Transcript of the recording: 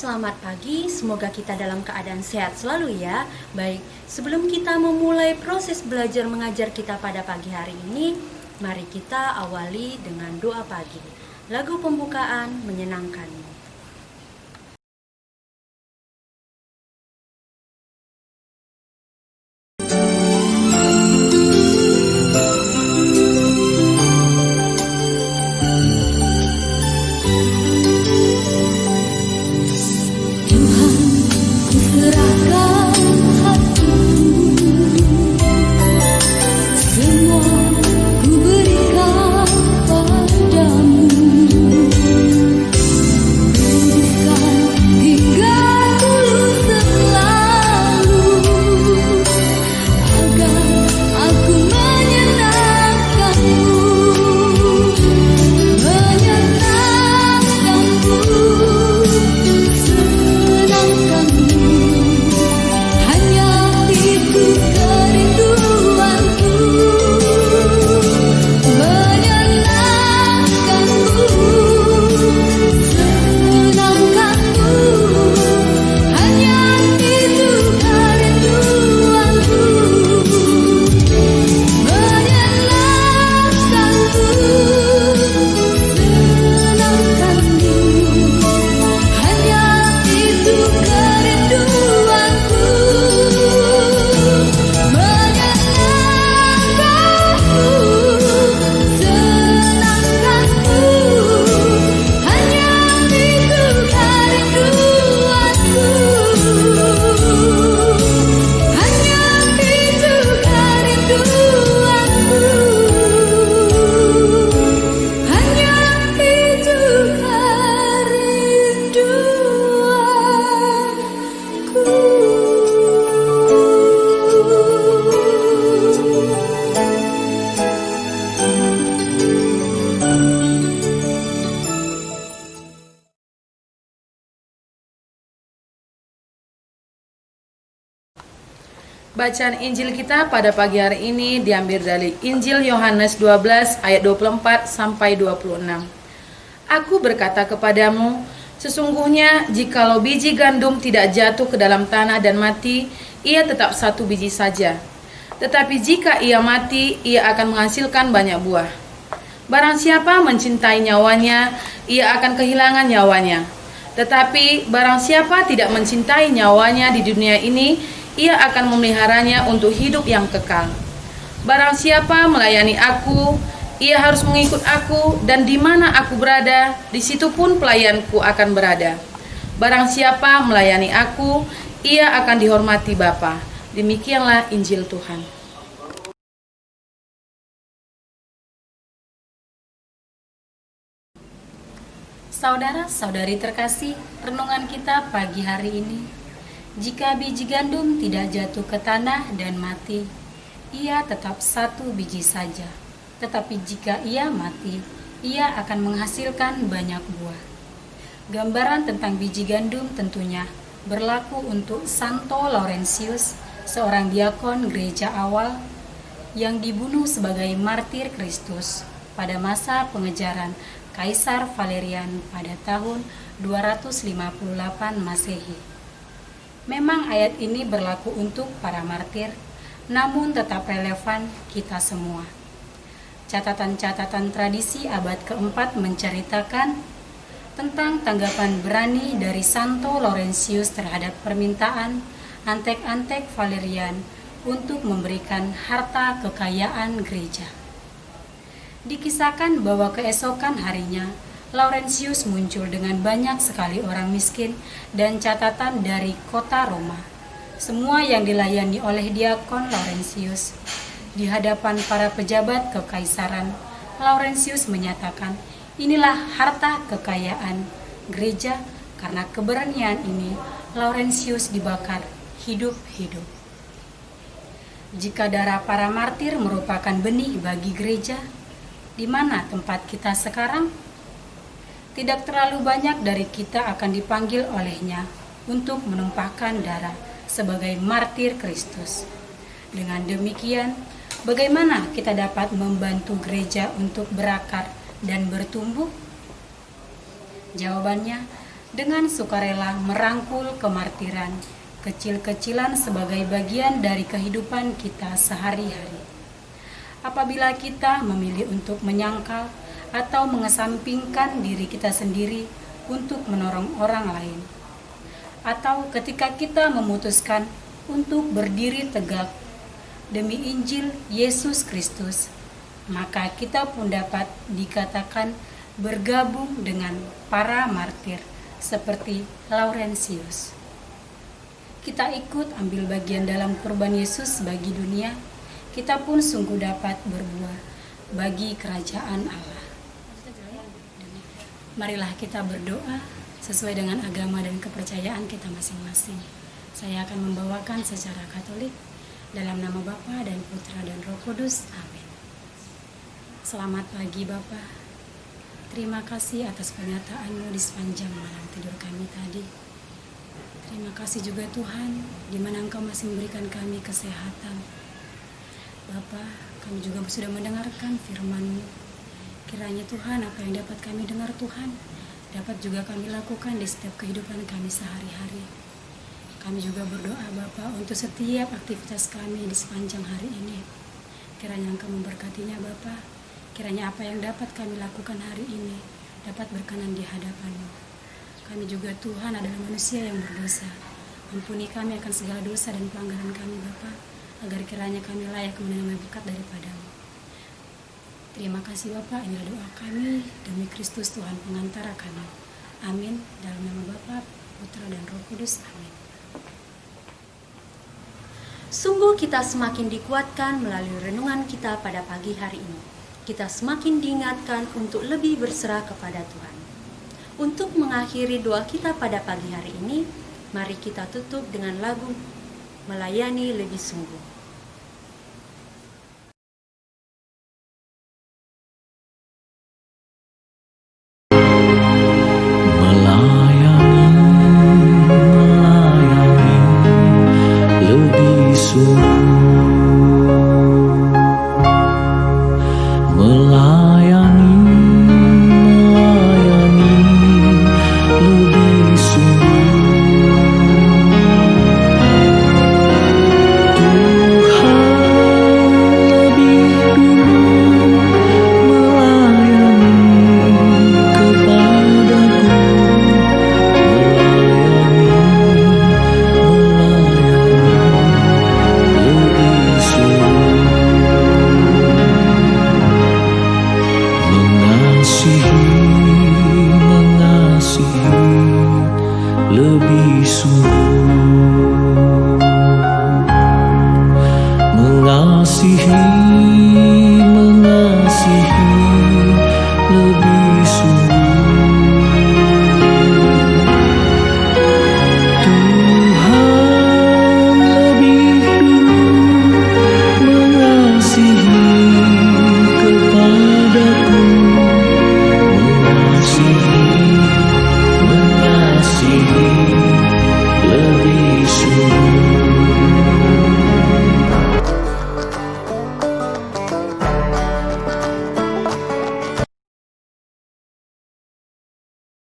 selamat pagi. Semoga kita dalam keadaan sehat selalu ya. Baik, sebelum kita memulai proses belajar mengajar kita pada pagi hari ini, mari kita awali dengan doa pagi. Lagu pembukaan menyenangkanmu. Bacaan Injil kita pada pagi hari ini diambil dari Injil Yohanes 12 ayat 24 sampai 26. Aku berkata kepadamu, sesungguhnya jikalau biji gandum tidak jatuh ke dalam tanah dan mati, ia tetap satu biji saja. Tetapi jika ia mati, ia akan menghasilkan banyak buah. Barang siapa mencintai nyawanya, ia akan kehilangan nyawanya. Tetapi barang siapa tidak mencintai nyawanya di dunia ini, ia akan memeliharanya untuk hidup yang kekal. Barang siapa melayani aku, ia harus mengikut aku, dan di mana aku berada, di situ pun pelayanku akan berada. Barang siapa melayani aku, ia akan dihormati Bapa. Demikianlah Injil Tuhan. Saudara-saudari terkasih, renungan kita pagi hari ini. Jika biji gandum tidak jatuh ke tanah dan mati, ia tetap satu biji saja. Tetapi jika ia mati, ia akan menghasilkan banyak buah. Gambaran tentang biji gandum tentunya berlaku untuk Santo Laurentius, seorang diakon gereja awal yang dibunuh sebagai martir Kristus pada masa pengejaran Kaisar Valerian pada tahun 258 Masehi. Memang ayat ini berlaku untuk para martir, namun tetap relevan kita semua. Catatan-catatan tradisi abad keempat menceritakan tentang tanggapan berani dari Santo Laurentius terhadap permintaan antek-antek Valerian untuk memberikan harta kekayaan gereja. Dikisahkan bahwa keesokan harinya, Laurentius muncul dengan banyak sekali orang miskin dan catatan dari kota Roma. Semua yang dilayani oleh diakon Laurentius. Di hadapan para pejabat kekaisaran, Laurentius menyatakan, inilah harta kekayaan gereja. Karena keberanian ini, Laurentius dibakar hidup-hidup. Jika darah para martir merupakan benih bagi gereja, di mana tempat kita sekarang? Tidak terlalu banyak dari kita akan dipanggil olehnya untuk menumpahkan darah sebagai martir Kristus. Dengan demikian, bagaimana kita dapat membantu gereja untuk berakar dan bertumbuh? Jawabannya, dengan sukarela merangkul kemartiran, kecil-kecilan sebagai bagian dari kehidupan kita sehari-hari. Apabila kita memilih untuk menyangkal atau mengesampingkan diri kita sendiri untuk menolong orang lain, atau ketika kita memutuskan untuk berdiri tegak demi Injil Yesus Kristus, maka kita pun dapat dikatakan bergabung dengan para martir seperti Laurentius. Kita ikut ambil bagian dalam kurban Yesus bagi dunia, kita pun sungguh dapat berbuah bagi kerajaan Allah. Marilah kita berdoa sesuai dengan agama dan kepercayaan kita masing-masing. Saya akan membawakan secara Katolik dalam nama Bapa dan Putra dan Roh Kudus. Amin. Selamat pagi Bapa. Terima kasih atas penyertaan-Mu di sepanjang malam tidur kami tadi. Terima kasih juga Tuhan, di mana Engkau masih memberikan kami kesehatan. Bapa, kami juga sudah mendengarkan firman-Mu. Kiranya Tuhan, apa yang dapat kami dengar Tuhan, dapat juga kami lakukan di setiap kehidupan kami sehari-hari. Kami juga berdoa Bapa untuk setiap aktivitas kami di sepanjang hari ini. Kiranya Engkau memberkatinya Bapa. Kiranya apa yang dapat kami lakukan hari ini dapat berkenan di hadapan-Mu. Kami juga Tuhan adalah manusia yang berdosa. Ampuni kami akan segala dosa dan pelanggaran kami Bapa, agar kiranya kami layak menerima berkat daripada-Mu. Terima kasih Bapa, inilah doa kami demi Kristus Tuhan pengantara kami. Amin. Dalam nama Bapa, Putra dan Roh Kudus. Amin. Sungguh kita semakin dikuatkan melalui renungan kita pada pagi hari ini. Kita semakin diingatkan untuk lebih berserah kepada Tuhan. Untuk mengakhiri doa kita pada pagi hari ini, mari kita tutup dengan lagu Melayani Lebih Sungguh.